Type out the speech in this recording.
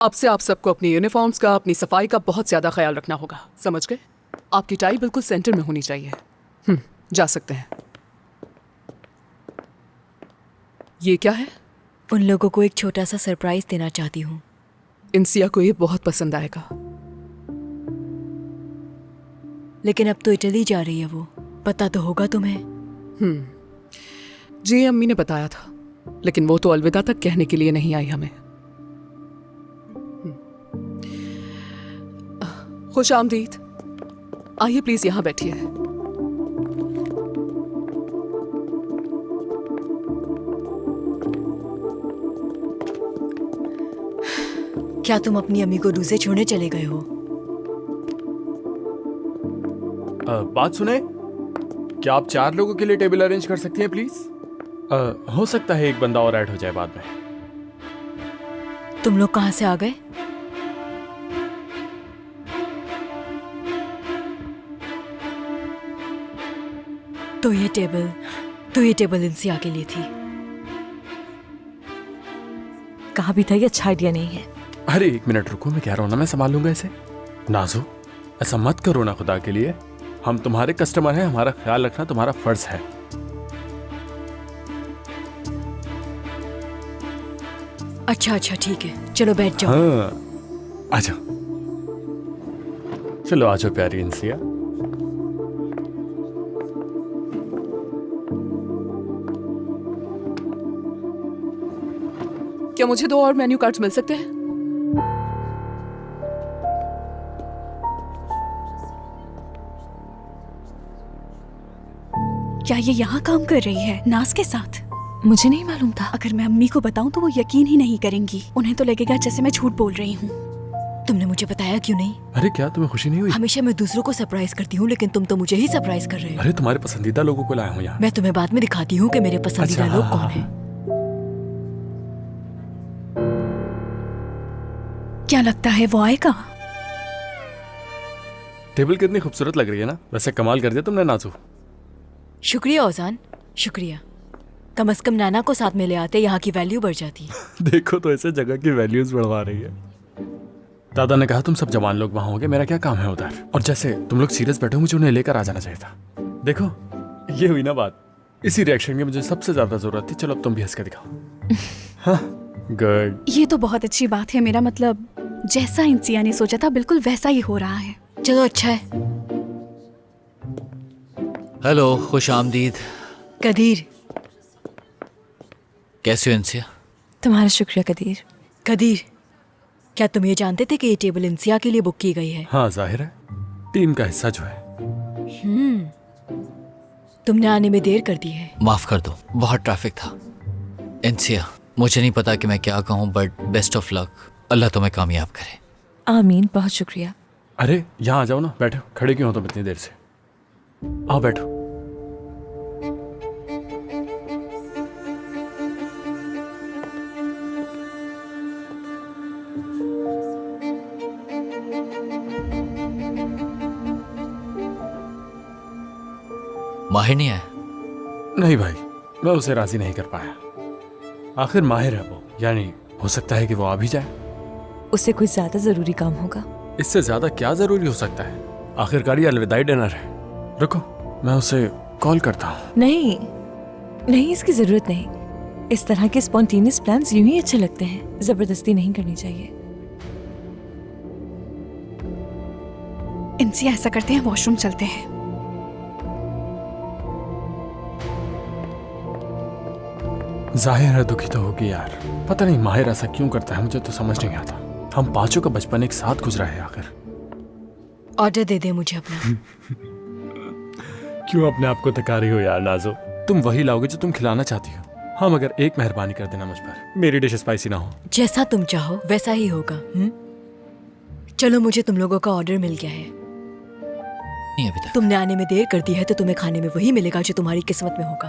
अब से आप सबको अपनी यूनिफॉर्म्स का, अपनी सफाई का बहुत ज्यादा ख्याल रखना होगा, समझ गए? आपकी टाई बिल्कुल सेंटर में होनी चाहिए। जा सकते हैं। ये क्या है? उन लोगों को एक छोटा सा सरप्राइज देना चाहती हूँ। इंसिया को ये बहुत पसंद आएगा। लेकिन अब तो इटली जा रही है वो, पता तो होगा तुम्हें। जी अम्मी ने बताया था, लेकिन वो तो अलविदा तक कहने के लिए नहीं आई हमें। खुश आमदीद। आइए प्लीज यहाँ बैठिए। क्या तुम अपनी अम्मी को रूसे छोड़ने चले गए हो? बात सुने, क्या आप 4 लोगों के लिए टेबल अरेंज कर सकती हैं प्लीज? हो सकता है एक बंदा और ऐड हो जाए बाद में। तुम लोग कहाँ से आ गए? तो ये टेबल इंसिया के लिए थी। कहा भी था ये अच्छा आइडिया नहीं है। अरे 1 मिनट रुको, मैं कह रहा हूं ना, मैं संभाल लूंगा इसे। नाजो, ऐसा मत करो ना, खुदा के लिए। हम तुम्हारे कस्टमर हैं, हमारा ख्याल रखना तुम्हारा फर्ज है। अच्छा ठीक है, चलो बैठ जाओ। हाँ, आ जाओ। चलो आ जाओ प्यारी इंसिया। क्या मुझे 2 और मेन्यू कार्ड्स मिल सकते हैं? क्या ये यहाँ काम कर रही है नाज के साथ? मुझे नहीं मालूम था। अगर मैं अम्मी को बताऊं तो वो यकीन ही नहीं करेंगी। उन्हें तो लगेगा जैसे मैं झूठ बोल रही हूँ। तुमने मुझे बताया क्यों नहीं? अरे क्या तुम्हें खुशी नहीं हुई? हमेशा मैं दूसरों को सरप्राइज करती हूँ, लेकिन तुम तो मुझे ही सरप्राइज कर रहे हो। अरे तुम्हारे पसंदीदा लोगों को लाया हूँ यहाँ। मैं तुम्हें बाद में दिखाती हूँ कि मेरे पसंदीदा अच्छा, लोग हाँ, कौन हैं। क्या लगता है वो आएगा? टेबल कितनी खूबसूरत लग रही है ना। वैसे कमाल कर दिया तुमने नाजू। शुक्रिया ओजान, शुक्रिया। कम से कम नाना को साथ में ले आते, यहाँ की वैल्यू बढ़ जाती। देखो तो ऐसे जगह की वैल्यूज बढ़वा रही है। दादा ने कहा तुम सब जवान लोग वहां होंगे, मेरा क्या काम है उधर। और जैसे तुम लोग सीरियस बैठे हो, मुझे उन्हें लेकर आ जाना चाहिए था। देखो ये हुई ना बात। इसी रिएक्शन की मुझे सबसे ज्यादा जरूरत थी। चलो अब तुम भी हंस के दिखाओ। हाँ, गुड। ये तो बहुत अच्छी बात है। मेरा मतलब जैसा इंसिया ने सोचा था बिल्कुल वैसा ही हो रहा है। चलो अच्छा है। हेलो, खुश आमदीद। कदीर। कैसे हो इंसिया? तुम्हारा शुक्रिया कदीर। कदीर, क्या तुम ये जानते थे कि ये टेबल इंसिया के लिए बुक की गई है? हाँ जाहिर है, टीम का हिस्सा जो है। तुमने आने में देर कर दी है। माफ कर दो, बहुत ट्रैफिक था। इंसिया, मुझे नहीं पता कि मैं क्या कहूँ, बट बेस्ट ऑफ लक। अल्लाह तुम्हें कामयाब करे। आमीन, बहुत शुक्रिया। अरे यहाँ आ जाओ ना, बैठो। खड़े क्यों हो तुम इतनी देर से? आओ बैठो। माहिर नहीं आया? नहीं भाई, मैं उसे राजी नहीं कर पाया। आखिर माहिर है वो, यानी हो सकता है कि वो आ भी जाए। उससे कोई ज्यादा जरूरी काम होगा। इससे ज्यादा क्या जरूरी हो सकता है? आखिरकार ये अलविदाई डिनर है। रुको, मैं उसे कॉल करता हूँ। नहीं, इसकी जरूरत नहीं। इस तरह के स्पॉन्टेनियस प्लान्स यूं ही अच्छे लगते हैं, जबरदस्ती नहीं करनी चाहिए। इंसिया, ऐसा करते हैं वॉशरूम चलते हैं। जाहिर है दुखी तो होगी यार। पता नहीं माहिर ऐसा क्यों करता है, मुझे तो समझ नहीं आता। हम पांचों का बचपन एक साथ गुजरा है। आखिर ऑर्डर दे दे मुझे अपना। क्यों अपने आप को थका रही हो यार नाजो? तुम वही लाओगे जो तुम खिलाना चाहती हो। हाँ, मगर एक मेहरबानी कर देना मुझ पर, मेरी डिश स्पाइसी ना हो। जैसा तुम चाहो वैसा ही होगा। चलो, मुझे तुम लोगों का ऑर्डर मिल गया है। नहीं अभी तक। तुमने आने में देर कर दी है तो तुम्हें खाने में वही मिलेगा जो तुम्हारी किस्मत में होगा।